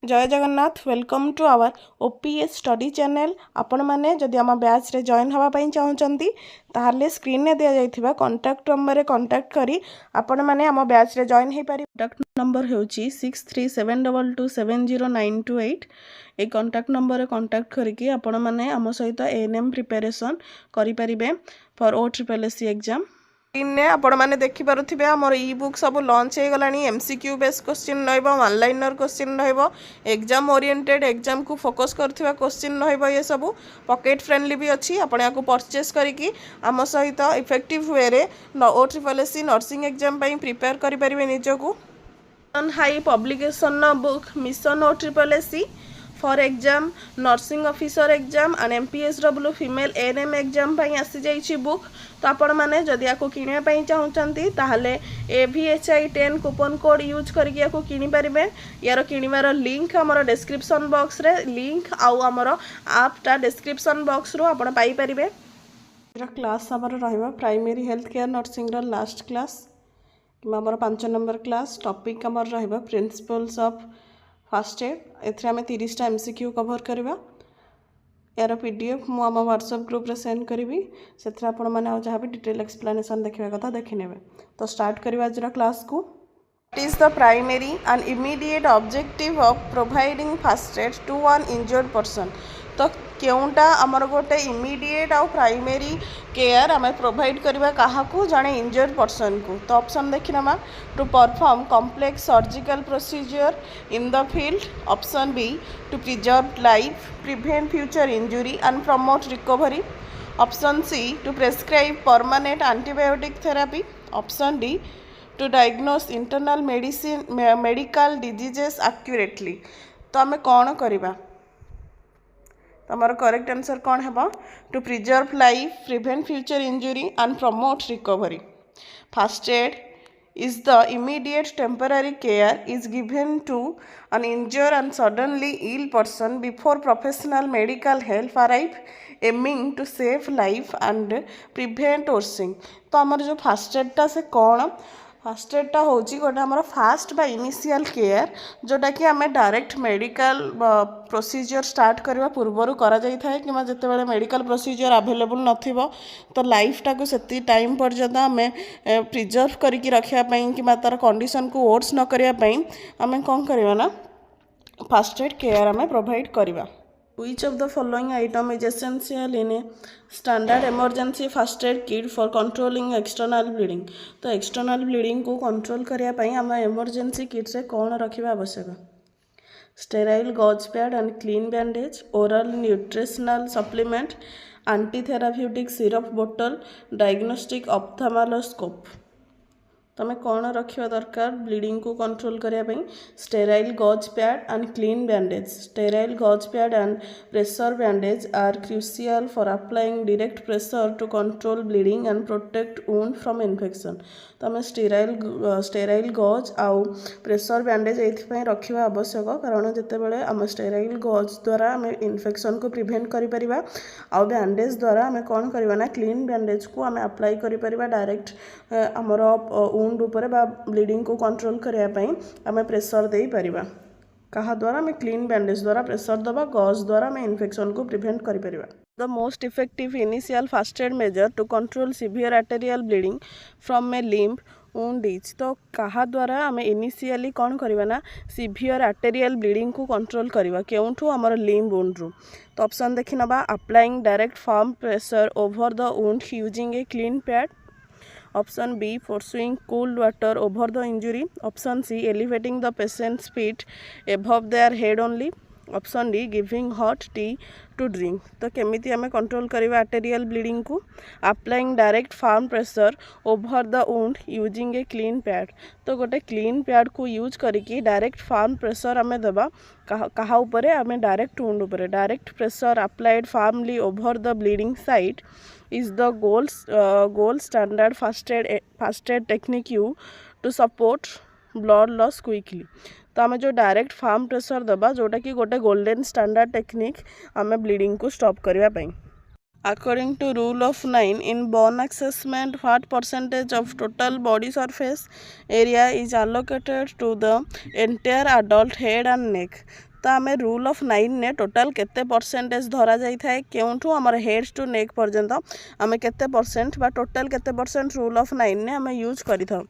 जय Jagannath welcome to our OPS study channel. आपण मैंने जदि आम बैच रे जॉइन होगापी चाहूँगी ताहले स्क्रीन में दि जाइथिबा कांटेक्ट नंबर रे कांटेक्ट करी आपण मैंने आम बैच रे जॉइन हो पारि। कांटेक्ट नंबर होची 6372270928। ए कांटेक्ट नंबर रे कांटेक्ट करके आपण मैंने आम सहित एएनएम प्रिपरेशन करि परिबे फॉर OSSC एग्जाम। स्क्रीन आपण मैंने देखिपे आमर इ बुक सब लॉन्च हो गला। MCQ base question one liner question exam oriented exam को फोकस करथिबा क्वेश्चन ये सब पॉकेट फ्रेंडली भी अच्छी। आपण या परचेस करके आम सहित इफेक्टिव वे रे OSSC नर्सिंग एग्जाम प्रिपेयर करि परिबे निजको। High publication book mission OSSC for exam nursing officer exam and MPSW female ANM exam आसी जाइए बुक। तो आपण मैंने जदि या किणापी चाहूँगी ताहले AVHI 10 कूपन कोड यूज करके या किनी पारिबे। यार किणवार लिंक आमर डिस्क्रिप्शन बॉक्स रे लिंक आउ आमर आपटा डिस्क्रिप्शन बॉक्स रो आपण पाई परिबे। क्लास आमर रहइबा प्राइमरी हेल्थ केयर नर्सिंग रो लास्ट क्लास कि आमर 5 नंबर क्लास। टॉपिक आमर रहइबा प्रिंसिपल्स ऑफ फर्स्ट एड। एथरे आमे 30टा MCQ कवर करबा। यार PDF मु आम व्हाट्सएप ग्रुप रे सेंड करी से आपण मैंने जहाँ भी डिटेल एक्सप्लेनेशन देखा कथा देखने। तो स्टार्ट करवा आज क्लास को। What is the primary and immediate objective of providing first aid to one injured person? तो केउंटा आमर गोटे इमीडिएट आउ प्राइमरी केयर आम प्रोवाइड करवा क्या जड़े इंजर्ड पर्सन को। तो ऑप्शन देखना to perform complex surgical procedure in the field. Option B to preserve life prevent future injury and promote recovery. Option C to prescribe permanent antibiotic therapy. Option D to diagnose internal medical diseases accurately. तो आम कौन करवा तमर correct answer कौन है? To preserve life prevent future injury and promote recovery. First aid is the immediate temporary care is given to an injured and suddenly ill person before professional medical help arrive, aiming to save life and prevent worsening। तो आमर जो fast एडटा से कौन fast एडटा होची गोटे आमर fast बा initial care जोटा कि आम डायरेक्ट मेडिकल प्रोसीजर स्टार्ट करवा पूर्वर करा जाई थाए कि जितेबाला मेडिकल प्रोसीजर अवेलेबल नथिबो तो लाइफटा को सेती टाइम पर्यंत आम प्रिजर्व करके रखापी कि तार कंडीशन को वर्स न करने आम कौन करवा ना फास्ट एड केयर आम प्रोवाइड करवा। Which of the following item is essential in a standard emergency first aid kit for controlling external bleeding? तो external bleeding को control करने आम emergency kit से कौन रखा आवश्यक? sterile gauze pad and clean bandage, oral nutritional supplement, antitherapeutic syrup bottle, diagnostic ophthalmoscope। तमें कौन रखा दरकार ब्लीडिंग को कंट्रोल करने? Sterile gauze pad and clean bandage. Sterile gauze pad and pressure bandage are crucial for applying direct pressure to control bleeding and protect wound from infection. तो आम sterile gauze आउ pressure bandage ये रखा आवश्यक कारण जितेबाला आम sterile gauge द्वारा आम इन्फेक्शन को प्रिवेंट करिपरिबा आउ बैंडेज द्वारा आम कौन करवा ना क्लीन बैंडेज को आम अप्लाई करिपरिबा डायरेक्ट आमर वुंड ऊपर बा ब्लीडिंग को कंट्रोल करने आम प्रेशर दे परिबा। कहा द्वारा आम क्लीन बैंडेज द्वारा प्रेशर दबा गॉज द्वारा आम इन्फेक्शन को प्रिवेंट करि परिबा। The most effective initial first aid measure to control severe arterial bleeding from a limb wound is. तो कहा द्वारा आम इनिशियली कौन करवा ना सीवियर आर्टेरियल ब्लीडिंग को कंट्रोल करवा केउठू आमर लिम्ब वुंड रू। तो ऑप्शन देखि नबा applying direct firm pressure over the wound using a clean pad. Option B pursuing cool water over the injury. Option C elevating the patient's feet above their head only. Option D giving hot tea to drink। तो केमिति आमे control करवा arterial bleeding को? Applying direct firm pressure over the wound using a clean pad. तो गोटे clean pad को use करके direct firm pressure आमे देबा कहा ऊपर आमे डायरेक्ट वुंड ऊपर direct pressure applied firmly over the bleeding site is the gold standard first aid technique you to support blood loss quickly। तो आम जो डायरेक्ट फार्म प्रेशर दबा जोटा कि गोटे गोल्डन स्टैंडर्ड टेक्निक आम ब्लीडिंग को स्टॉप करने। According to rule of 9 in bone assessment, what percentage of total body surface area is allocated to the entire adult head and neck? तो आम rule of 9 ने टोटाल केते percentage धरा जाई थाए केउठू हमर हेड टू नेक पर्यंत आम केते परसेंट बा टोटाल केते परसेंट रूल ऑफ 9 ने आम यूज करि थाउ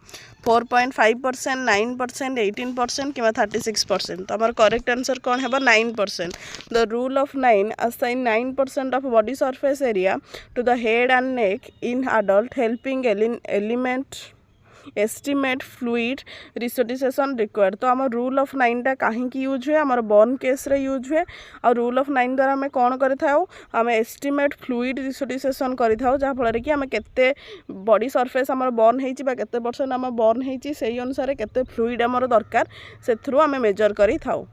4.5%, 9%, 18% कि 36%। तो आम करेक्ट आंसर कौन है 9%। The rule of 9 assign 9% of body surface area to the head and neck in adult helping element estimate fluid resuscitation required। तो आम रूल ऑफ 9 टा कहीं यूज हुए आम बर्न केस रे यूज हुए और रूल ऑफ 9 द्वारा आम कौन करें एस्टिमेट फ्लूइड रिसोसिएशन करें जहाँफल कि आम केते बॉडी सरफेस आम बर्न होती केते परसेंट आम बर्न होती से अनुसार केते फ्लूइड आमर दरकार से आम मेजर करी थाउ।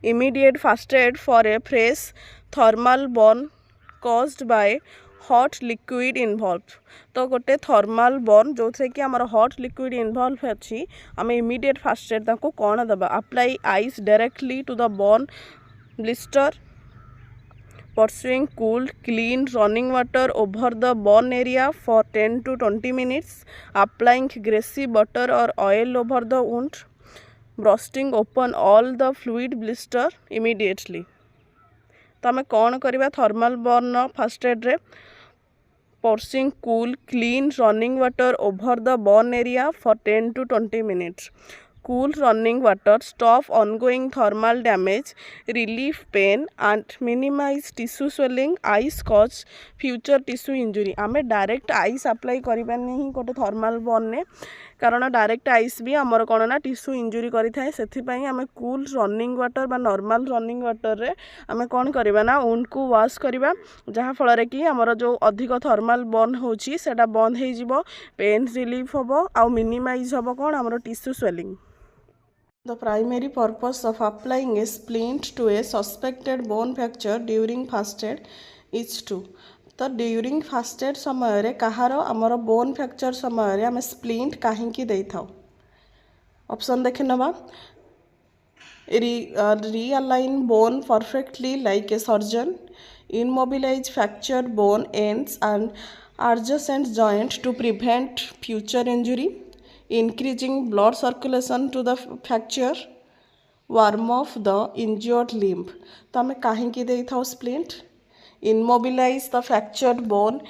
Immediate first aid for a fresh thermal burn caused by hot liquid involved। तो गोटे थर्माल बर्न जो थे कि आमर हॉट लिक्विड इनवॉल्व अच्छी आम इमीडिएट फास्ट एड ताको कौन दबा apply ice directly to the burn blister pursuing cool clean running water over the burn area for 10 to 20 minutes, applying greasy butter or oil over the wound, bursting open all the fluid blister immediately। तो आम कौन करवा thermal burn fast add रे pursuing cool clean running water over the burn area for 10 to 20 minutes। Cool running water stop ongoing thermal damage, relieve pain and minimize tissue swelling, ice cause future tissue injury। आमे direct ice apply करिबा नहीं गोटे thermal burn ने कारण direct ice भी आमर कौन ना टिश्यू इंजुरी करि थाए सेथिपई आमे कूल रनिंग वाटर बा नॉर्मल रनिंग वाटर रे आमे कौन करबा ना वुंड को वॉश करबा जहाँ फल रे कि आमर जो अधिक थर्माल बर्न होची सेटा बंद हो जिवो पेन रिलीफ होबो आ मिनिमाइज होबो कौन आमर tissue swelling. The primary purpose of applying a splint to a suspected bone fracture during first aid is to तो ड्यूरिंग फास्ट एड समय कहार आमर बोन फ्रैक्चर समय आम स्प्लिंट कहीं दे था ऑप्शन देखे नवा realign bone perfectly like a surgeon, immobilize fractured bone ends and adjacent joint to prevent future injury, increasing blood circulation to the fracture, warm off the injured limb। तो आम कहीं दे था splint immobilize the fractured bone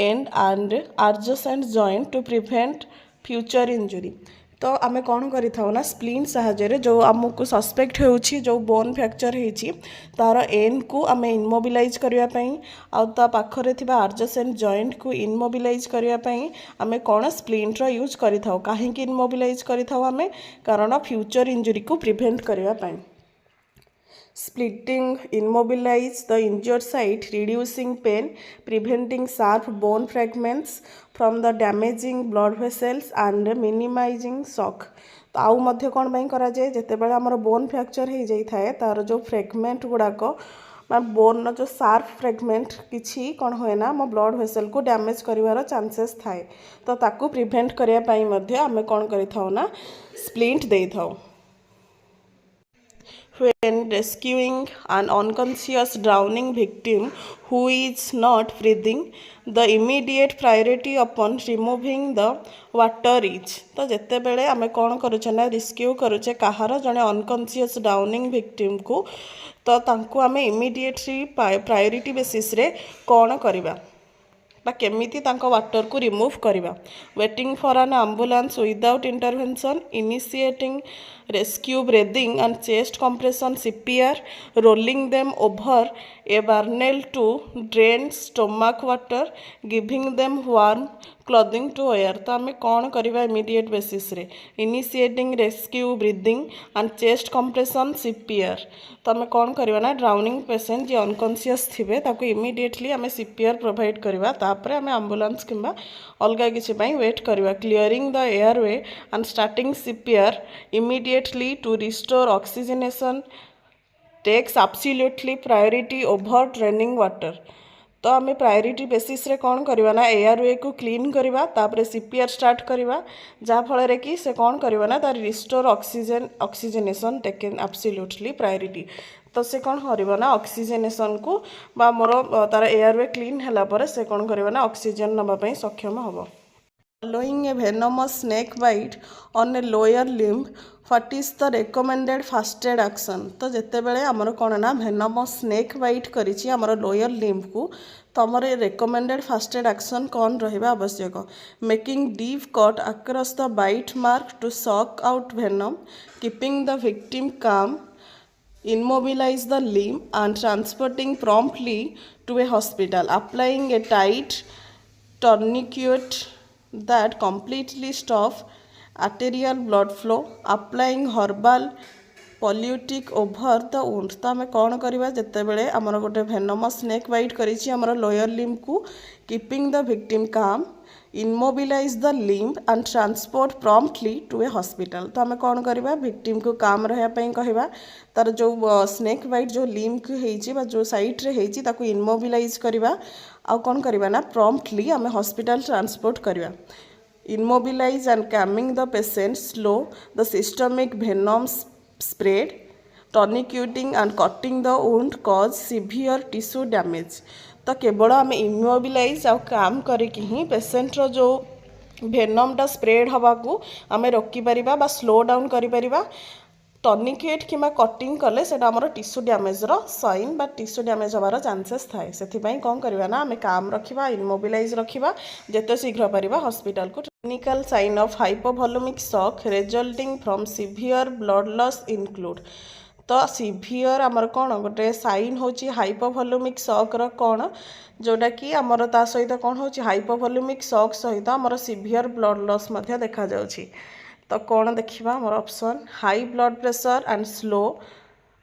end and adjacent joint to prevent future injury। तो आम कौन करिथाउ ना splint साहाय्य जो आमको सस्पेक्ट होउछि जो बोन फ्रैक्चर होइछि तार एंड को आम इनमोबिलाइज करिया पई आ ता पाखरे थिबा adjacent joint को इनमोबिलाइज करिया पई आम कौन स्प्लिंट रो यूज करिथाउ काहे कि इनमोबिलाइज करिथाउ आम कारण फ्यूचर इंजुरी को प्रिवेंट करिया पई। Splitting immobilize the injured site, reducing pain, preventing sharp bone fragments from the damaging blood vessels and minimizing shock। तो आउ मध्य कौन बाई करा जाए जेते बेले हमर बोन फ्रैक्चर हो जाई थाए तार जो फ्रैगमेंट गुड़ाक बोन जो शार्प फ्रैगमेंट किछि कौन होए ना मो ब्लड वेसल को डैमेज करिवार चांसेस थाए तो ताकू प्रिवेंट करिया पई मध्य आमे कौन करिथाउ ना स्प्लिंट देई थाउ। When rescuing an unconscious drowning victim who is not breathing, the immediate priority upon removing the water is। तो जेते बेले आमे कौन करुचे ना रेस्क्यू करुचे कहार जने अनकॉन्शियस ड्राउनिंग विक्टिम को तो तांको आमे इमीडिएटली प्रायोरिटी बेसिस रे कौन करिबा बा केमिति तांको वाटर को रिमूव करिबा। Waiting for an ambulance without intervention, initiating rescue breathing and chest compression CPR, rolling them over a barrel to drain stomach water, giving them warm clothing to wear। तो आम कौन करवा इमीडिएट बेसिस रे initiating rescue breathing and chest compression CPR। तो आम कौन करवा ना ड्राउनिंग पेशेंट जी अनकॉन्शियस थिबे ताको इमीडिएटली आम CPR प्रोवाइड करवा तापर आम एम्बुलेंस किंबा अलगा किछि पई वेट करवा। Clearing the airway and starting CPR immediately to restore oxygenation takes absolutely priority over draining water। तो आम प्रायोरिटी बेसिस रे कौन करवा ना एयरवे को क्लीन करवा तापर CPR स्टार्ट करवा जहाँ फल रे कि से कौन करवा ना तार restore oxygenation taken absolutely priority. तो से कौन करवा ना ऑक्सीजनेशन को बा मोर तार एयरवे क्लीन हला पर से कौन करवा ना ऑक्सीजन नबा पई सक्षम हबो। Following a venomous snake bite on a lower limb, what is the recommended first aid action? तो जितेबले आमर कौन ना venomous snake bite करिछि आमर lower limb को तमर recommended first aid action कौन रहिबा आवश्यक? Making deep cut across the bite mark to suck out venom, keeping the victim calm, immobilize the limb and transporting promptly to a hospital, applying a tight tourniquet that completely stops arterial blood flow, applying herbal poultice over the wound. तो आम कौन करवा जितेबले आमर गोटे भेनमस snake bite करिछि आमर lower limb को, keeping the victim calm, immobilise the limb and transport promptly to a hospital. तो आम कौन करवा विक्टिम को काम रहा कहवा तार जो स्नेक बाइट जो लिम्ब को होइछि बा जो साइड रे होइछि ताको इनमोबिलाइज करवा आ कौन करवा ना प्रॉम्प्टली आम हॉस्पिटल ट्रांसपोर्ट करवा। Immobilize and calming the patient, slow the systemic venom spread, tourniqueting and cutting the wound cause severe tissue damage। तो केवल आम इमोबिलाइज आ काम करिकी ही पेसेंट रो जो भेनमटा स्प्रेड हवा को आम रोकीपर बा स्लो डाउन करिपरिबा। टर्निकेट कि कटिंग कले से टिश्यू डैमेज साइन बा टिश्यू डैमेज हबार चांसेस थाए। से कौन करवा ना आम काम रखा इमोबिलाइज रखा जिते शीघ्र पारिबा हॉस्पिटल को। Clinical sign of hypovolemic shock resulting from severe blood loss include. तो सीवियर आमर कौन गोटे साइन होची हाइपोवॉल्यूमिक शॉक रो कौन जोटा कि आमर ता सहित कौन होची हाइपोवॉल्यूमिक शॉक सहित आमर सीवियर ब्लड लॉस मध्य देखा जाउची। तो कौन देखा आमर option high blood pressure and slow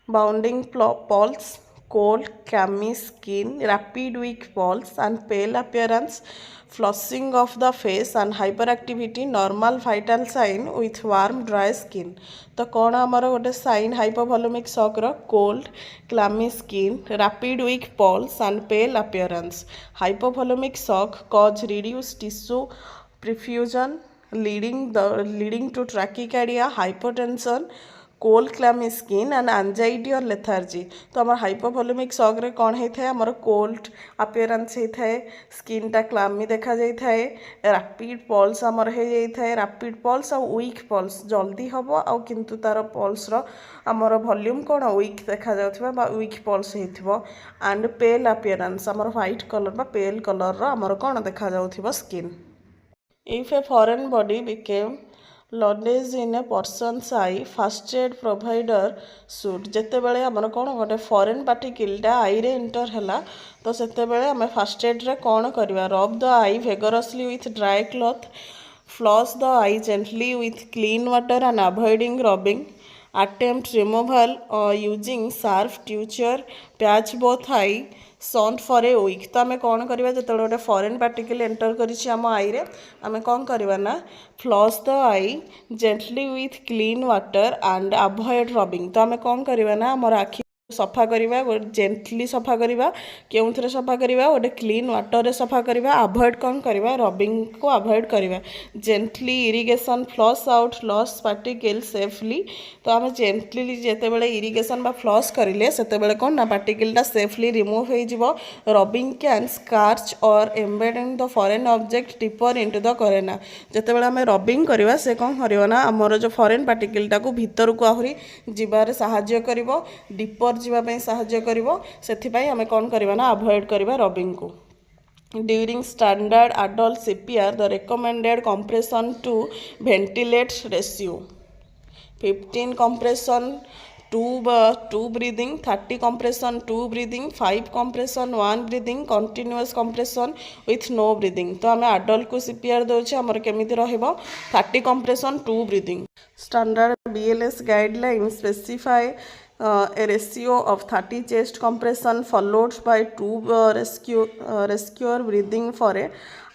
bounding pulse, cold clammy skin, rapid weak pulse and pale appearance, flushing of the face and hyperactivity, normal vital sign with warm dry skin. तो कौन आमर गोटे sign hypovolemic shock रो cold clammy skin, rapid weak pulse and pale appearance. Hypovolemic shock cause reduce tissue perfusion leading to tachycardia, hypotension, cold clammy skin and anxiety or lethargy। तो आम hypovolaemic shock रे कौन होता है आमर cold appearance होता है, स्किन टा क्लामी देखा जाता है, रैपिड पल्स आमर हो जाता है, रैपिड पल्स और वीक पल्स जल्दी हम आ किंतु तार पल्स रो आमर वॉल्यूम कौन वीक देखा जाउथबा बा वीक पल्स होइथबो। एंड पेल अपीयरेंस आमर व्हाइट कलर बा पेल कलर रो आमर कौन देखा जाउथबो skin. If a foreign body became lodged in a person's eye, first aid provider should जेतेबेले आमर कौन गोटे फॉरेन पार्टिकलटा आई रे एंटर हैला तो सेतेबेले आम फर्स्ट एड रे कौन करवा रब the I vigorously with dry cloth, floss the eye gently with clean water and avoiding rubbing, attempt removal using sharp suture, patch both eye, सॉन्ट फॉर ए वीक। तो आम कौन करवा जो गोटे फॉरेन पार्टिकल एंटर करिछि आम आई रे आम कौन करवा ना floss the I gently with clean water and avoid rubbing. तो आम कौन करवा ना आमर आखि सफा करवा जेंटली सफा करवा क्यों थे सफा करवा गोटे क्लीन वाटर रे सफा करवा अवॉइड कौन करवा रबिंग को अवॉइड करवा gently irrigation flush out loose particle safely. तो आम जेंटली जितेबाला इरिगेशन बा फ्लश करें से कौन ना पार्टिकलटा सेफली रिमूव हो rubbing can scratch or embedding the foreign object deeper into the करेना। जितेबाला आम रबिंग करवा से कौन करवा ना आमर जो फॉरेन पार्टिकलटा को भीतर को आहरी जीवार साहाय्य करिवो डिपर जीवाई साहाय्य करिवो। सेथिपाई आम कौन करवा ना अवॉइड करवा रबिंग को। During standard adult CPR, the recommended compression to ventilate ratio 15 compression 2 breathing, 30 compression 2 breathing, 5 compression 1 breathing, continuous compression with no breathing। तो आम adult को CPR दौचे आमर केमिति रहिबो 30 compression 2 breathing। Standard BLS guideline specify a ratio of 30 chest compression followed by 2 rescuer breathing for a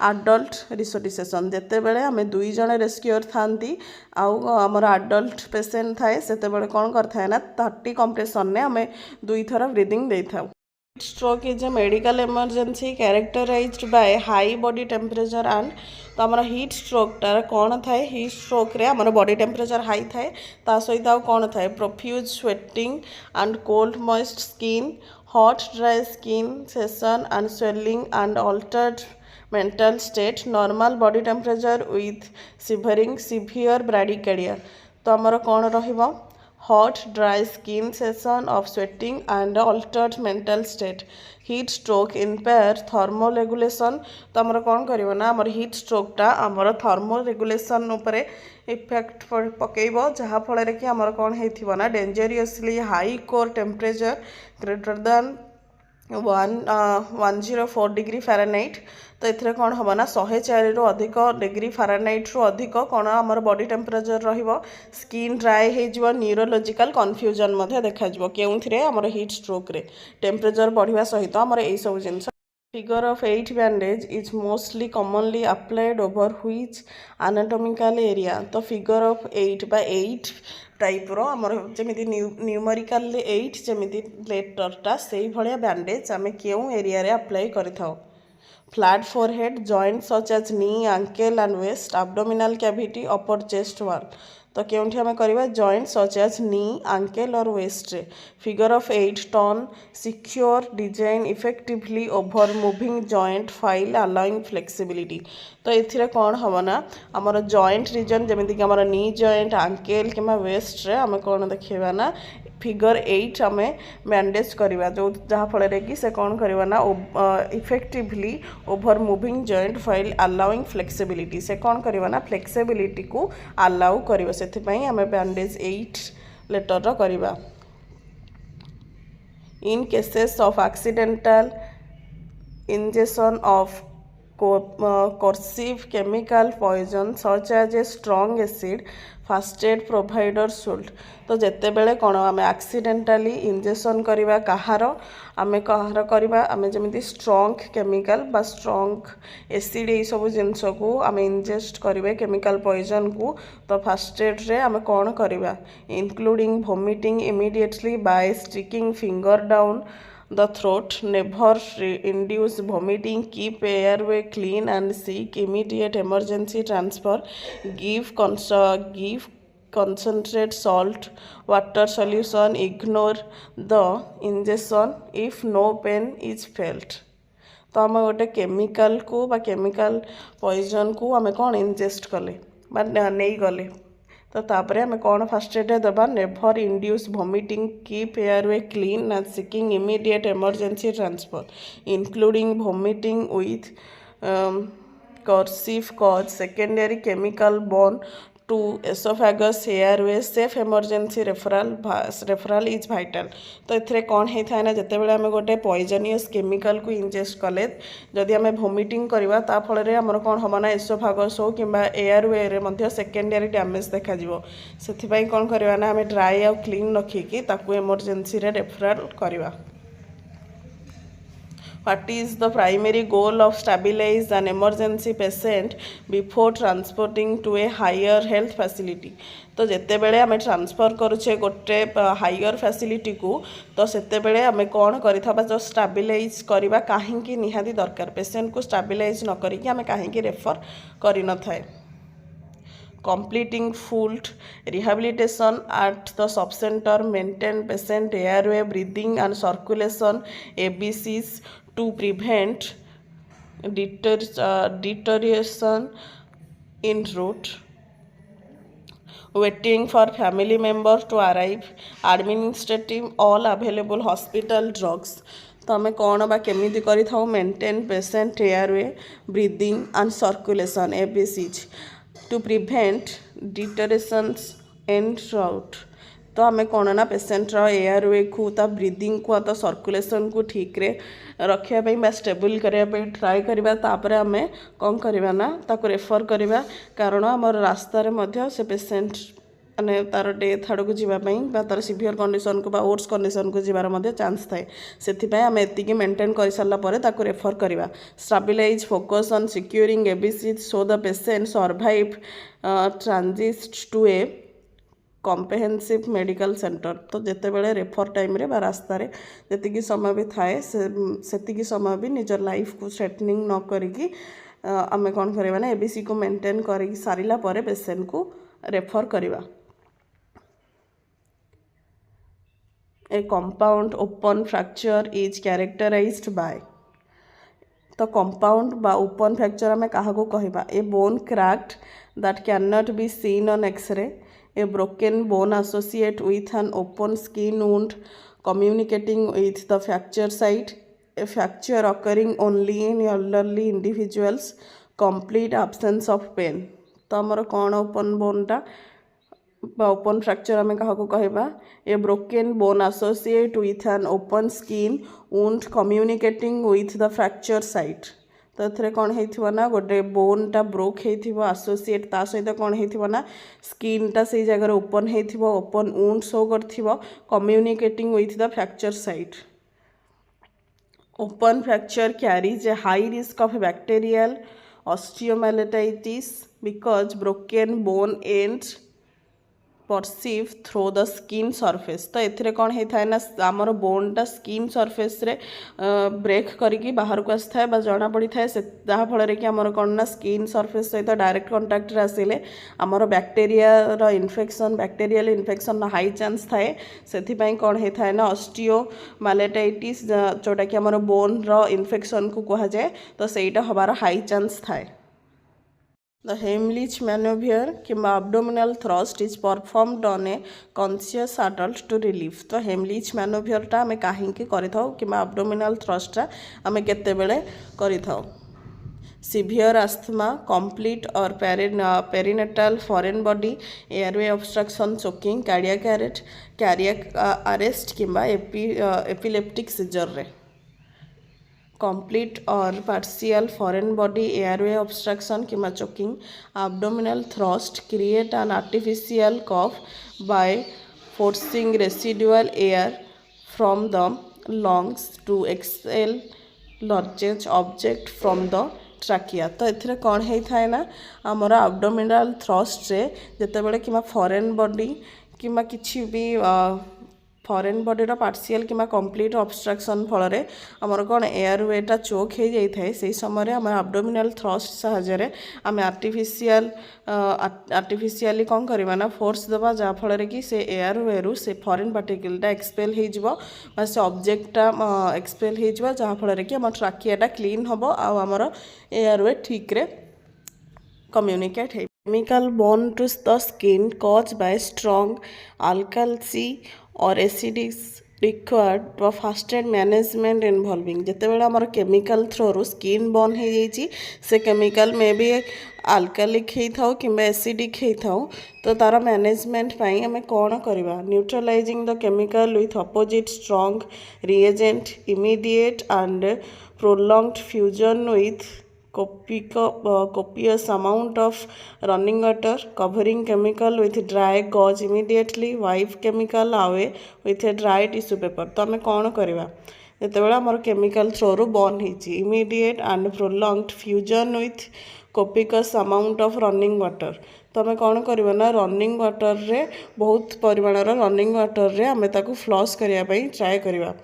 adult resuscitation। जेतेबेले आम 2 जन rescuer थांती आउ आमर adult पेशेंट थाए सेतेबेले कौन करथाय ना 30 compression ने आम 2 थर ब्रीदिंग दे थाउ। Stroke is a medical emergency characterized by high body temperature and तो आमर हीट स्ट्रोकटार कौन थाए हीट स्ट्रोक रे आमर बॉडी टेम्परेचर हाई थाए ता सहित आउ कौन थाए profuse sweating and cold moist skin, hot dry skin cessation and swelling and altered mental state normal body temperature with shivering severe bradycardia तो आमर कौन रहिबो hot dry skin cessation of sweating and altered mental state heat stroke impair thermoregulation तो आमर कौन करिवो ना आमर heat स्ट्रोकटा आमर थर्मोरेगुलेशन उपरे इफेक्ट पकेइबो जहाँ फल कि आमर कौन होइथिबो ना dangerously high core temperature greater than 104 degree Fahrenheit तो ये कौन हम ना 104 रु अधिक डिग्री फारेनहाइट रु अधिक कौन आमर बॉडी टेम्परेचर रहिबो स्किन ड्राई हो न्यूरोलॉजिकल कन्फ्यूजन देखा के आमर हीट स्ट्रोक रे टेम्परेचर बढ़िया सहित आमर यही सब जिनस Figure of 8 bandage is mostly commonly applied over which anatomical area तो figure of 8 by 8 टाइप रो आमर जमी न्यूमेरिकल 8 जमी लेटरटा से भाया बैंडेज आम क्यों एरिया रे अप्लाई करिथाओ flat forehead joint such as knee ankle and wrist abdominal cavity upper chest wall तो क्योंठि आम करवा joint such as knee ankle और वेस्ट रे figure of 8 turn secure design effectively over moving joint while allowing flexibility तो ये कौन हम ना आमर जॉइंट रीजन जमीक आम नी जॉइंट एंकल कि वेस्ट रे आम कौन देखा ना फिगर 8 आम बैंडेज करवा जो जहाँफल कि से कौन करवा ना effectively over moving joint while allowing flexibility से कौन करवा ना फ्लेक्सिबिलिटी को अलाउ कर से आम बैंडेज 8 लेटर करवा in cases of accidental injection of corrosive chemical poison such as a strong acid first aid provider should तो जेते बेले कौन आम एक्सीडेंटाली इंजेक्शन करवा कहार आम कहार करवा आम जमी स्ट्रंग केमिकल बा स्ट्रंग एसिड ये सब जिनस को आम इंजेस्ट करेंगे केमिकल पॉइजन को तो फर्स्ट एड रे आम कौन करवा including vomiting immediately by sticking finger down the throat, never induce vomiting, keep airway clean and seek immediate emergency transfer, give concentrate salt water solution, ignore the injection if no pain is felt तो आम गोटे chemical को बा chemical poison को आम कौन ingest कले बा नहीं गले तो तापर आम कौन फास्ट एड दबा never induce vomiting keep airway clean and seeking immediate emergency transfer including vomiting with corrosive cause secondary chemical borne to esophagus airway safe emergency referral is vital तो ये कौन होता है ना जिते बड़े आम गोटे पॉइजनियस केमिकल को इंजेस्ट कले जदि आम वोमिटिंग करवा ता फल आमर कौन हम ना एसोफागस हो कि एयरवे रे सेकेंडरी डैमेज देखा से कौन करवा ना आम ड्राई आउ क्लीन रखिकी ताकू इमरजेंसी रे रेफरल करवा What is the primary goal of stabilize an emergency patient before transporting to a higher health facility तो जिते बेले आम ट्रांसफर करुचे गोटे हायर फैसिलिटी को तो सेते बेले आम कौन करिथबा जो स्टेबिलाइज करवा काहेकि निहाती दरकार पेशेंट को स्टेबिलाइज न करिकि आम काहेकि रेफर करि न थाए completing full rehabilitation at the subcenter maintain patient airway breathing and circulation ABCs to prevent deterioration in route waiting for family members to arrive administrating all available hospital drugs तो आम कौन बा केमिति करि थाउ maintain patient airway breathing and circulation ABCs to prevent deteriorations and route तो आम कौन ना पेशेंटर एयरवे को ब्रीदिंग को तो सर्कुलेशन को ठीक रे रखापी स्टेबल करने ट्राए करवा तापर आम कौन करवा ना ताको रेफर करवा कारण आम रास्तार से पेशेंट माने तार डेथ आड़ को जीवाई तार सीवियर कंडीशन को वर्स कंडीशन को जीवार चांस थाए से आम एति मेंटेन कर सारापर रेफर करवा stabilize focus on securing ABC so the patient survive transit to a comprehensive medical center तो जिते बड़े रेफर टाइम रे बा रास्ता रे जति समय भी थाए से समय भी निजर लाइफ को स्ट्रेटनिंग न करिकी आम कौन करवा ना एबीसी को मेंटेन कर सारा पर पेशेंट को रेफर करवा A compound open fracture is characterized by तो कंपाउंड बा ओपन फ्रैक्चर आम क्या कहवा a bone cracked that can not be seen on X ray a broken bone associate with an open skin wound communicating with the fracture site, a fracture occurring only in elderly individuals, complete absence of pain. तो आमर कौन open बोनटा open fracture आम क्या कहवा ए broken bone associate with an open skin wound communicating with the fracture site. तो ये कौन होना गोटे बोनटा ब्रोक हो आसोसीएट ता सहित कौन होना स्किनटा से जगह ओपन हो ओपन वुंड शो कर communicating with the fracture site. Open fracture carries a high risk of bacterial osteomyelitis because broken bone ends perceive through the skin surface. तो ये कौन होता है ना आमर बोनटा स्किन सरफेस रे ब्रेक करके बाहर को आसता है जना पड़ी था जहाँफल कि आमर कौन ना स्किन सरफेस सहित डायरेक्ट कंटाक्ट आसिले आमर bacteria infection bacterial infection high chance थाए से कौन होता है ना ऑस्टियोमाइलिटिस जोटा कि आमर बोन इन्फेक्शन को कह जाए तो सहीटा हबार हाई चांस थाए. The Heimlich maneuver किंबा abdominal thrust is performed on a conscious adult to relief. तो Heimlich maneuver टा आमे कहीं करिथाउ किंबा abdominal thrust टा आमे केते बेले करिथाउ. Severe asthma, complete or perinatal foreign body, airway obstruction, choking, cardiac arrest किंबा epileptic seizure रे. Complete or partial foreign body airway obstruction किंवा choking, abdominal thrust create an artificial cough by forcing residual air from the lungs to exhale large object from the trachea. तो ये कौन होता है ना आमर abdominal thrust रे जिते बड़े कि फॉरेन बॉडी कि किसी भी फॉरेन बॉडीर पार्शियल कि कंप्लीट ऑब्स्ट्रक्शन फल आमर कौन एयरवेटा चोक हो जाए से समय आम एब्डोमिनल थ्रस्ट साहाय्य आम आर्टिफिशियली कौन करवा ना फोर्स देवा जहाँफल कि से एयरवे रु से फॉरेन पार्टिकलटा एक्सपेल हो से ऑब्जेक्टटा एक्सपेल हो जहाँफल कि आम ट्राकियाटा क्लीन हम आमर एयरवे ठीक रे कम्युनिकेट है. Chemical bond to the skin caused by strong alkali or acids required for faster management involving. जिते बेला आमर केमिकल थ्रो रु स्किन बर्न हो जाइए से केमिकल मे बी आल्कालिक होता किंबा एसिडिक होता तो तार मैनेजमेंट पाई आम कौन करवा neutralising the chemical with opposite strong reagent immediate and prolonged fusion with copious amount of running water covering chemical with dry gauze immediately wipe chemical away with a dry tissue paper. तो आम कौन करवा जिते बड़ा आमर chemical थ्रो रु burn होती immediate and prolonged fusion with copious amount of running water. तो आम कौन करवा ना रनिंग वाटर रे बहुत परिमाणर रनिंग वाटर रे आम ताकू फ्लश करने ट्राए करवा.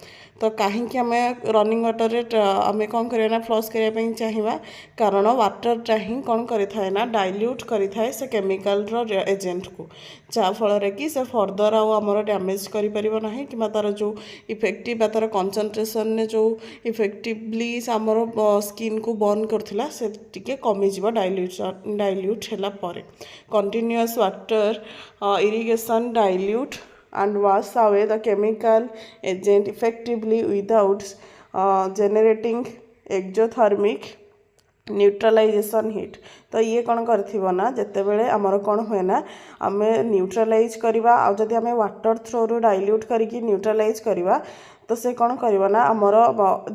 तो कहीं आम रनिंग वाटर रे आम कौन करना फ्लश करने चाहिए कारण वाटरटा ही कौन करें ना डाइल्यूट करें से केमिकल एजेंट को जहाँफल कि से फर्दर आमर डैमेज करें कि तार जो इफेक्टिव तार कंसंट्रेशन ने जो इफेक्टिवली आमर स्किन को बर्न करथिला से टिके कमिज डाइल्यूट है continuous water irrigation dilute and wash away the chemical agent effectively without generating exothermic neutralization heat. तो ये कौन करना जिते बड़े आमर कौन हुए ना आम न्यूट्रलाइज करवा आदि आम वाटर थ्रो रु डाइल्यूट करके न्यूट्रलाइज करवा तो से कौन करवा ना आमर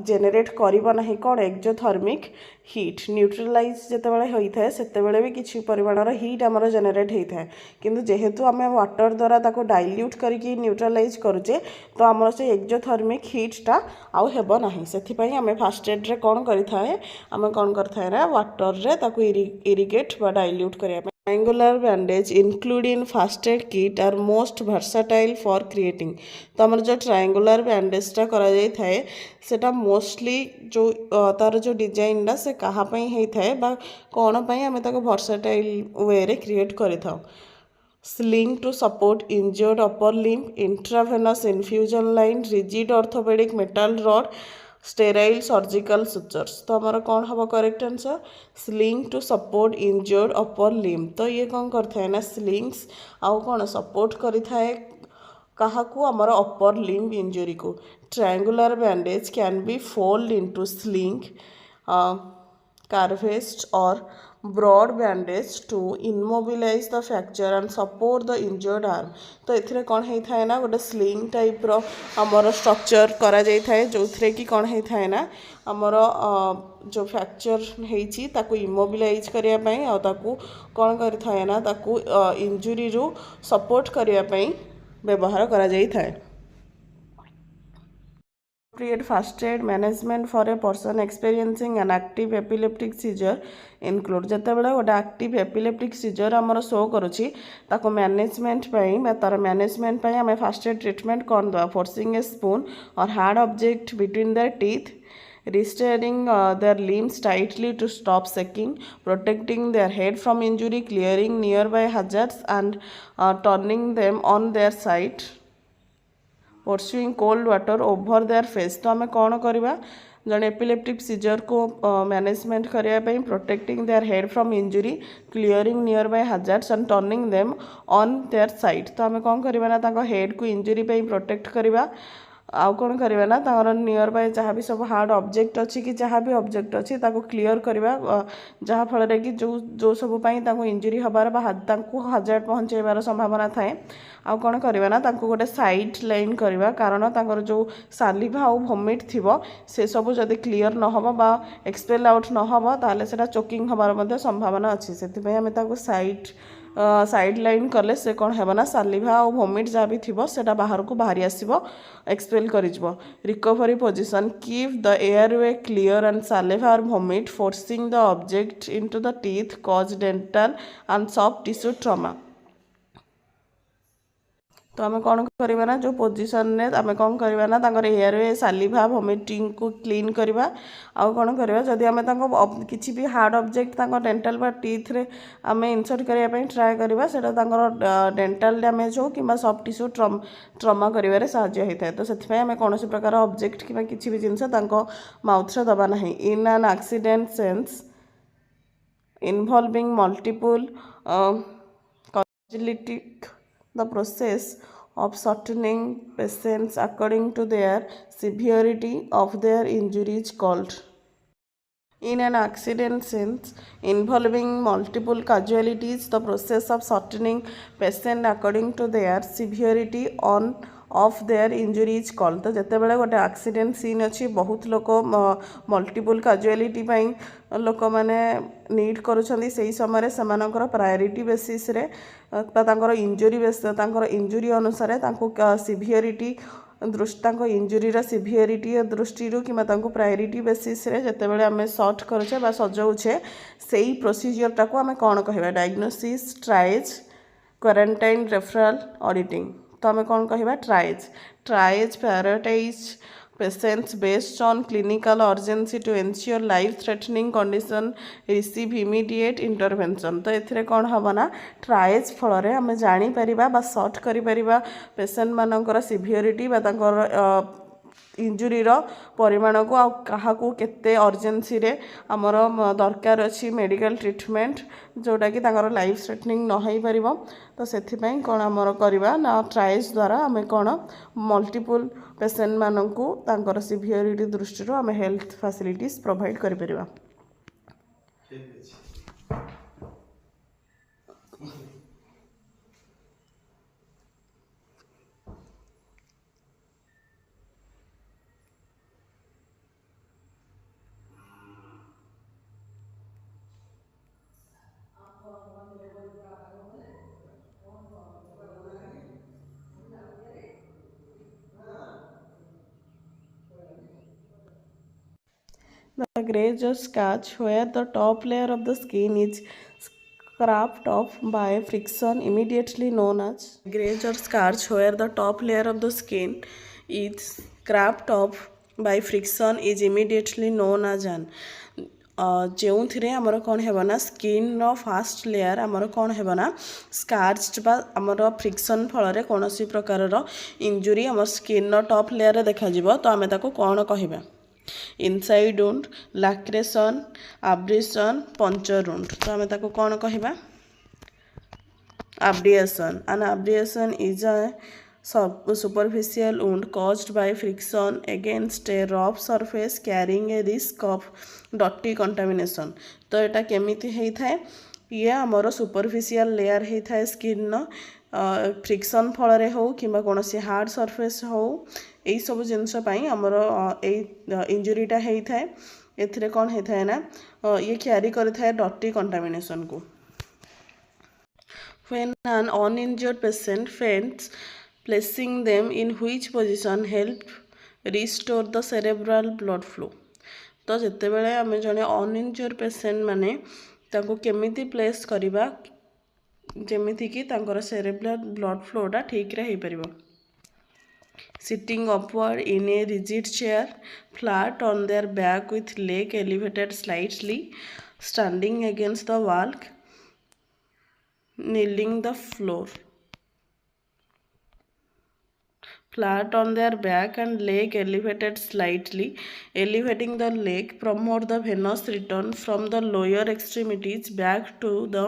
जेनेरेट करना कौन एक्जोथर्मिक हीट न्यूट्रलाइज जिते बड़े होता है से बड़े भी किसी परिमाणर हीट आमर जेनेरेट होता है किंतु जेहेतु आम वाटर द्वारा ताको डाइल्यूट करके न्यूट्रलाइज करुचे तो आमर से एक्जोथर्मिक हीटटा आउ हेबो नाही सेथिपई आम फास्ट एड रे कौन करिथाए आम कौन करथाए ना वाटर रे ताको इरिगेट बा डाइल्यूट करिया. Triangular bandage included in first aid kit are most versatile for creating. तो आमर जो ट्रायंगुलर बैंडेजटा करा जाई थाए सेटा मोस्टली जो तार जो डिजाइनटा से कहापाई होता है बा कौन पाई आम ताको versatile वे रे क्रिएट करि थाउ. Sling to support injured upper limb, intravenous infusion line, rigid orthopedic metal rod, sterile surgical sutures. तो आमर कौन हम correct answer sling to support injured upper limb. तो ये कौन करता ना स्लिंग्स आउ कौन सपोर्ट करिथाए काहाकू आमर अपर लिम्ब इंजुरी को। Triangular bandage can be fold into sling carvest or broad bandage to immobilize the fracture and support the injured arm। तो एथिरे कौन होता है ना गोटे स्लिंग टाइप रो आमर स्ट्रक्चर करा जाई थाए जो थरे कि कौन होता है ना आमर जो फ्रैक्चर होती ताकू इमोबिलाइज करिया पई आ ताकू कौन करि थाए ना ताकू इंजुरी रू सपोर्ट करिया पई व्यवहार करा जाई थाए। Appropriate first aid management for a person experiencing an active epileptic seizure include ଯେତେବେଳେ ଗୋଟେ active epileptic seizure ଆମର ଶୋ କରୁଛି ତାକୁ ମ୍ୟାନେଜମେଣ୍ଟ ପାଇଁ ବା ତାର ମ୍ୟାନେଜମେଣ୍ଟ ପାଇଁ ଆମେ ଫାଷ୍ଟ ଏଡ୍ ଟ୍ରିଟମେଣ୍ଟ କ'ଣ ଦେବା ଫୋର୍ସିଂ ଏ spoon or hard object between their teeth, restraining their limbs tightly to stop shaking, protecting their head from injury, clearing nearby hazards and turning them on their side, pursuing cold water over their face. तो आम कौन करवा जड़े epileptic seizure को management करने protecting their head from injury, clearing nearby hazards and turning them on their side. तो आम कौन करवा ना हेड को इंजुरी प्रोटेक्ट करवा आउ कौन करवा ना तार नियर बाय जहाँ भी सब हार्ड ऑब्जेक्ट अच्छी कि जहाँ भी ऑब्जेक्ट अच्छी ताको क्लियर करवा जहाँ फल कि जो जो सब इंजुरी हबार हाजार्ड पहुँचेबार संभावना थाए आउ कौन करवा ना गोटे साइड लाइन करवा कारण तांकर जो सालिभा आउ वोमिट थिबो से सब जदि क्लियर न हो बा एक्सपेल आउट न हो ताले सेटा चोकिंग हबार मध्य संभावना अच्छी से आम साइड लाइन कले से कौन है ना सालिभा और वोमिट जहाँ भी थी सेटा बाहर को बाहरी आसो एक्सपेल कर recovery position keep the airway clear and saliva or vomit forcing the object into the teeth cause dental and soft tissue trauma. तो आम कौन करवा ना जो पोजिशन ने आम कौन करवा ना एयरवे सालिभा वोमिटिंग को क्लीन करवा आउ कौन करवा जदि आम किसी भी हार्ड ऑब्जेक्ट डेंटल बा टीथ रे आम इनसर्ट करने ट्राए करवा से डेंटल डैमेज हो कि सॉफ्ट टिश्यू ट्रमा कर साहाय्य होता है। तो से आम कौन प्रकार ऑब्जेक्ट कि किसी भी जिनस माउथ रे दबा ना in an accident scene involving multiple casualties the process of shortening patients according to their severity of their injuries called in an accident sense involving multiple casualties the process of shortening patient according to their severity on of their injuries called। तो जिते बड़े गोटे accident scene अच्छी बहुत लोक multiple casualty लोक मैंने need करुँच से समय से प्रायोरीटी बेसीस इंजुरी इंजुरी अनुसार सिभियरिटी दृष्टि इंजुरी सिभियरिटी दृष्टि कि प्रायोरीटी बेसीस जिते बड़े आम सर्ट करुचे सजाऊे से ही प्रोसीजर टाक आम कौन कह diagnosis triage quarantine referral auditing. तो आम कौन कह triage prioritise patients based on clinical urgency to ensure life threatening condition receive immediate intervention. तो ये कौन हम ना ट्राएज फल आम जापर सर्ट कर पेशेंट मानकर सिभियरिटी इंजुरी परिमाण को आ क्या केते अर्जेंसी रे आमर दरकार अच्छी मेडिकल ट्रीटमेंट जोटा कि लाइफ थ्रेटनिंग न हो पार। तो से कौन आमर करवा ना ट्राएज द्वारा आम कौन मल्टीपल पेशेंट मानू तांकर सिभियरिटी दृष्टि आम हेल्थ फैसिलिटीज प्रोवाइड कर। The graze or scratch where the top layer of the skin is scraped off by friction immediately known as graze or scratch where the top layer of the skin is scraped off by friction is immediately known as an जो थे आमर कौन है ना skin fast layer आमर कौन है ना स्कार्च बा आमर फ्रिक्शन फल कौन प्रकार इंजुरी आम स्किन टॉप लेयर देखा तो आम ताको कौन कहबा incised wound, laceration, abrasion, puncture wound. तो आम ताको कौन कहवा abrasion. An abrasion is a superficial wound caused by friction against a rough surface carrying a risk of dirty contamination. तो एटा केमिति हेई थाए ये आमर सुपरफिशियल लेयर हेई थाए स्किन फ्रिक्शन फल रे हो किंबा कोनोसी हार्ड सरफेस हो एई सब जिनस पई आमर एई इंजुरीटा हेई थाए एथिरे कोन हेई थाए ना ये क्यारी करि थाए डर्टी कंटामिनेशन को। When an uninjured patient faints, placing them in which position help restore the cerebral blood flow? तो जिते बेले आमे जने अनइंजुर्ड पेशेंट माने ताको केमिति प्लेस करिबा जेमिति कि तांकर सेरेब्रल ब्लड फ्लोटा ठीक रे हेई परिबो। Sitting upward in a rigid chair, flat on their back with leg elevated slightly, standing against the wall, kneeling the floor. Flat on their back and leg elevated slightly. Elevating the leg promote the venous return from the lower extremities back to the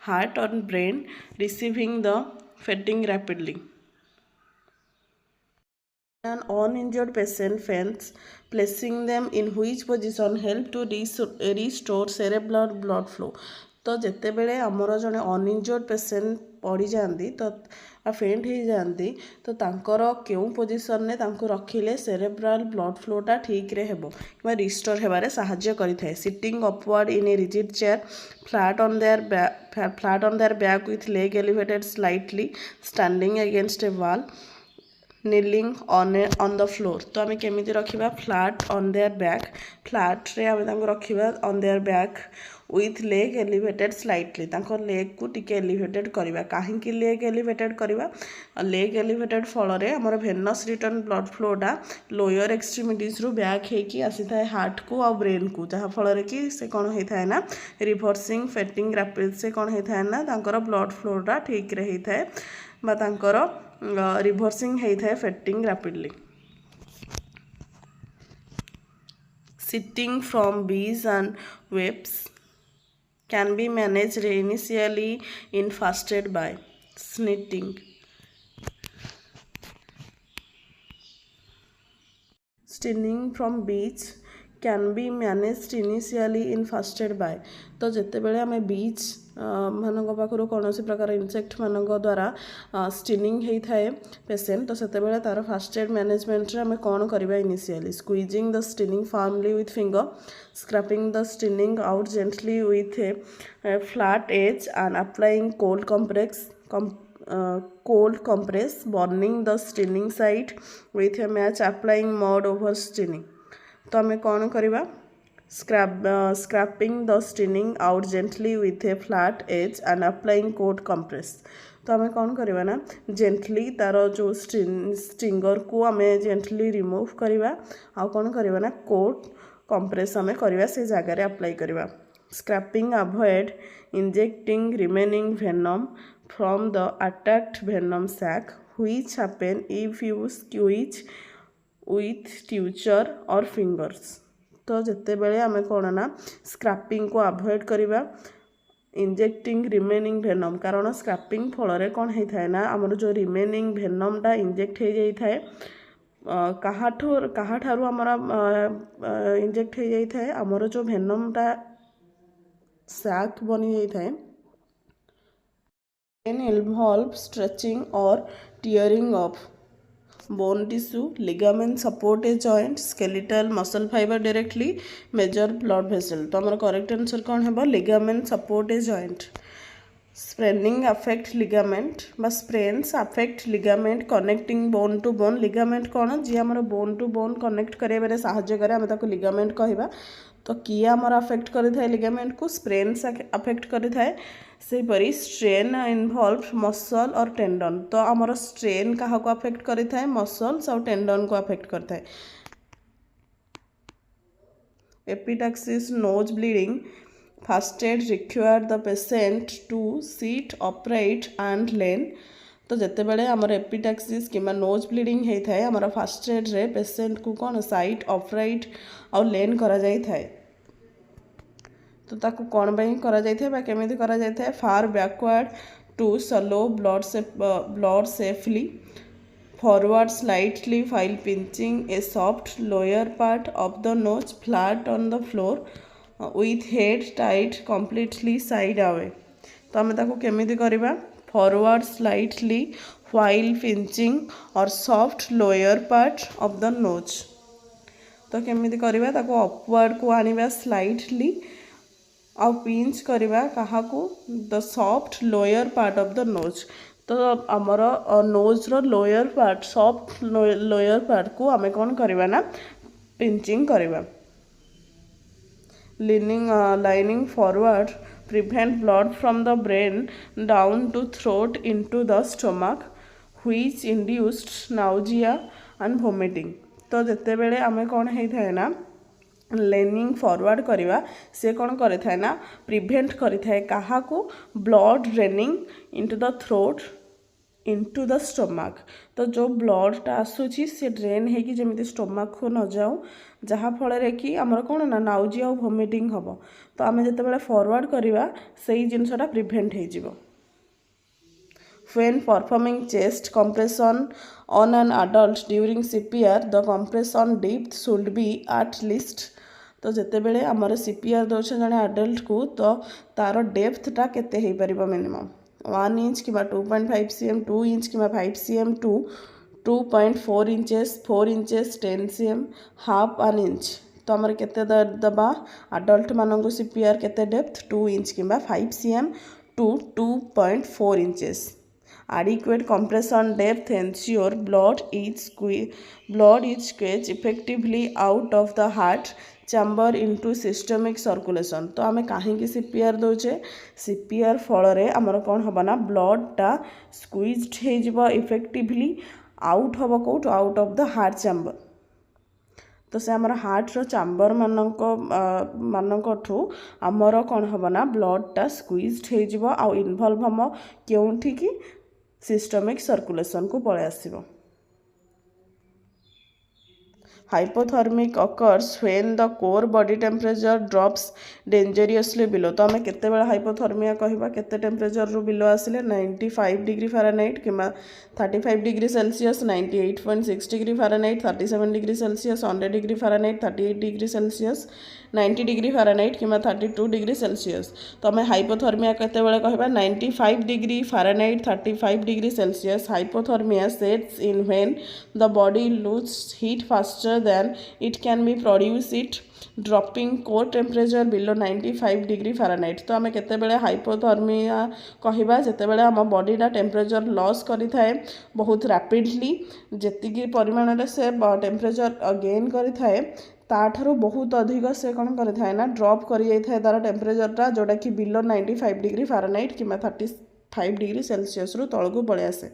heart or brain, receiving the fatigue rapidly. An uninjured patient faints, placing them in which position help to restore cerebral blood flow. तो जिते बेले आमर जने अनइंजुर्ड patient पड़ी जाती तो फेंट हो जाती तो तांकर केउ पोजिशन ने तांको रखिले सेरेब्रल ब्लड फ्लोटा ठीक रे हेबो कि रिस्टोर हेबारे सहाय्य करिथाय। Sitting upward in a rigid chair, flat on their back with leg elevated slightly, standing against a wall, kneeling on the floor. तो आम केमिति रखिबा flat on their back, flat रे आम तांको रखिबा on their back with leg elevated slightly, तांको leg को टिके एलिवेटेड करिबा। काहेकि लेग एलिवेटेड करिबा, लेग एलिवेटेड फल रे हमर वेनस रिटर्न ब्लड फ्लोटा लोअर एक्सट्रीमिटीज रु बैक हेकी आसी थाए हार्ट को आ ब्रेन को, जहा फल रे कि से कोन हेई थाए ना रिवर्सिंग फैटिंग रैपिड से कोन हेई थाए ना तांकर ब्लड फ्लोटा ठीक रे हेई थाए बा तांकर रिवर्सिंग हेई थाए फैटिंग rapidly. Sitting from bees and webs can be managed initially in first aid by snitting. Stinging from bees can be managed initially in first aid by। तो जिते बेले आमे बीच मानक पाखरु कौनसी प्रकार इनसेक्ट मानक द्वारा स्टिनिंग हेई थाए पेशेंट तो सेते बेले तार फर्स्ट एड मैनेजमेंट रे आमे कौन करिबा initially squeezing the stinger firmly with finger, scraping the stinger out gently with a flat edge and applying cold compress, burning the stinging site with a match, applying mud over stinging। तो आमे कौन करिबा scraping the stinging out gently with a flat edge and applying cold compress। तो आमे कौन करिबा ना gently तार जो स्टिंगर को आमे जेंटली रिमूव करिबा आ कौन करिबा ना कोट कंप्रेस आमे करिबा से जगह रे अप्लाई करिबा। Scraping avoid injecting remaining venom from the attacked venom sac, which happen if you squeeze with टिउचर और फिंगर्स। तो जिते बेले आमे कौन ना स्क्रैपिंग को अवॉइड करिबा, इंजेक्टिंग रिमेनिंग भेनम कारण स्क्रैपिंग फल रे कौन हेई थाए ना हमर जो रिमेनिंग भेनमटा इंजेक्ट हो जाई थाए काहाठारु हमरा इंजेक्ट हो जाई थाए हमर जो भेनमटा सैक बनी जाई थाए can involve stretching or tearing of bone tissue, ligament support a joint, skeletal muscle fiber directly measure blood vessel। तो हमारा करेक्ट आंसर कौन है ligament support a joint। Spraining affect ligament बा sprains affect ligament connecting bone to bone। ligament कौन जी हमारा bone to bone connect करे बारे साहाय्य करे आमे ताको ligament कहबा। तो किए हमारा अफेक्ट करि थाए लिगामेंट को स्प्रेन्स अफेक्ट करि थाए से परी स्ट्रेन इन्वॉल्व मसल और टेंडन। तो आमर स्ट्रेन क्या को अफेक्ट करि थाए मसल्स और टेंडन को अफेक्ट करि थाए। Epistaxis nose bleeding first aid require the patient to sit upright and lean. तो जितेबाला आमर एपिटाक्सिस कि नोज ब्लीडिंग होता है आमर फास्ट एड रे पेसेंट को कौन साइट अपराइट आउ लेन करा जाई थाए तो ताकू कौन बाई करा जाई थाए बा केमिति करा जाई थाए far backward to slow blood safely forward slightly while pinching a soft lower part of the nose flat on the floor with head tied completely side away तो आम ताको केमिति करिबा forward slightly while pinching or soft lower part of the nose तो केमिति करिबा ताको upward को आनिबा slightly आउ पिंच करिबा काहाकू the soft lower part of the nose तो आमर नोज रो lower part soft lower part को आमे कौन करवा ना पिंचिंग करवा lining forward prevent blood from the brain down to throat into the stomach which induced nausea and vomiting तो जिते बेले आमे कौन होई थाए ना लेनिंग फॉरवर्ड करवा से कौन करे थाए ना प्रिवेंट करे थाए काहा को blood draining into the throat into the stomach तो जो ब्लडटा आसूची से ड्रेन होगी जमी स्टमक को न जाऊ जहाँ फल कि आमर कौन ना नाउजिया और वोमिटिंग हम तो आम जिते फॉरवर्ड करवा से जिनसा प्रिवेंट हो When performing chest compression on an adult during CPR, the compression depth should be at least तो जिते बेले आमर CPR दौर जड़े आडल्ट को तो तार डेप्थटा केते हो पार मिनिमम 1 इंच कि 2.5 cm 2 इंच कि 5 cm to 2.4 inches 4 inches 10 cm half 1 inch तो आमर केते दबा आडल्ट मानक CPR केते डेप्थ 2 इंच कि 5 cm to 2.4 inches adequate compression depth ensure blood is squeezed effectively out of the heart chamber into systemic circulation तो आमे कहीं CPR दोचे CPR फल आमर कौन हम ना ब्लडटा स्क्वीज्ड हो इफेक्टिवली आउट हम कौट out of the heart chamber तो से आमर हार्टर चैम्बर मानकठू आमर कौन हम ना ब्लडटा स्क्वीज्ड हो आउ इनवॉल्व हम क्योंठी कि सिस्टमिक सर्कुलेशन को पळे आसीबो hypothermic occurs when the core body temperature drops dangerously below तो आमे केते बेला हाइपोथर्मिया कहबा केते टेम्परेचर रु बिलो आसिले 95 डिग्री फारेनहाइट किमा 35 degree Celsius 98.6 degree Fahrenheit 37 degree Celsius 100 degree Fahrenheit 38 degree Celsius 90 degree Fahrenheit किमा 32 डिग्री सेल्सियस तो आमे हाइपोथर्मिया केते बेला कहबा 95 degree Fahrenheit 35 degree Celsius hypothermia sets in when the body lose heat faster than it can be produce it dropping core temperature below 95 degree Fahrenheit तो आमे केते बेले हाइपोथर्मिया कहिबा जेते बेले हम बॉडीटा टेम्परेचर लॉस करि थाए बहुत रैपिडली जेतिकी परिमाण रे से टेम्परेचर गेन करि थाए ताठारु बहुत अधिक से कौन करि थाए ना ड्रॉप करि जाई थाए तार टेम्परेचरटा जोटा कि बिलो 95 डिग्री फारेनहाइट कि 35 डिग्री सेल्सियस रु तळकु पळे आसे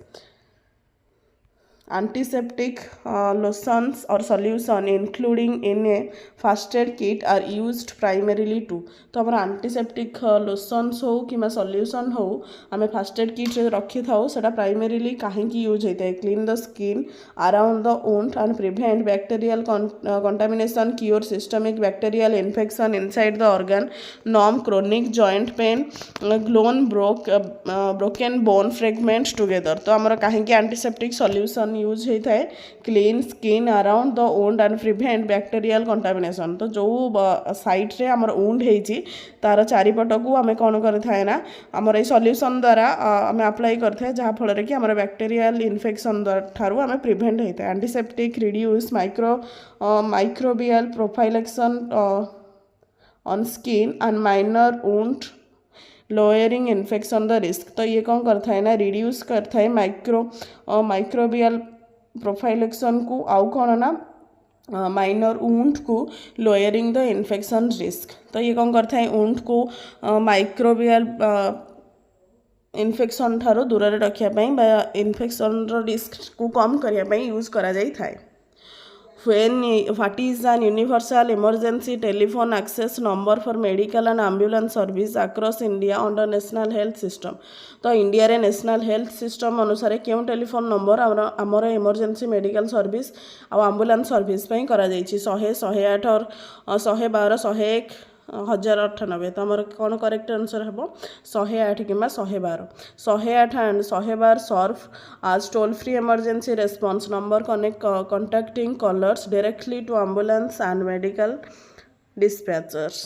Antiseptic lotions or solution including in a first aid kit are used primarily to तो आमर antiseptic lotions हो कि solution हो आमे first aid kit रे रखी थाओ सेटा primarily काहे की यूज होता है clean the skin around the wound and prevent bacterial contamination cure systemic bacterial infection inside the organ numb chronic joint pain broken bone fragments together तो आमर काहे की antiseptic solution यूज होता है clean skin around the wound and prevent bacterial contamination तो जो site रे हमर वुंड हेची तार चारिपट को आमे कौन करथाए ना हमर ए सॉल्यूशन द्वारा आमे अप्लाई करथे जहाँ फल रे कि हमर बैक्टेरियल इन्फेक्शन ठारू आमे प्रिवेंट होता है antiseptic reduce microbial prophylaxis on skin and minor wound lowering infection the risk तो ये कौन करता है ना रिड्यूस करता है माइक्रोबियल प्रोफाइलेक्शन को आउ कौन ना माइनर वुंड को लोअरिंग द इन्फेक्शन रिस्क तो ये कौन करता है वुंड को माइक्रोबियल इन्फेक्शन ठारो दूर रखा इन्फेक्शन रिस्क को कम करने यूज करा जाई थाए What is an universal emergency telephone access number for medical and ambulance service across India under national health system? तो इंडिया रे नेशनल हेल्थ सिस्टम अनुसार क्यों टेलीफोन नंबर आमर इमरजेंसी मेडिकल सर्विस आ आम्बुलांस सर्विस पे करा जाइछि 100 108 और 112 101 1098 तो आमर कौन करेक्ट आंसर हम 108 कि 112 108 and 112 serve as toll free emergency response number connecting callers directly to ambulance and medical dispatchers.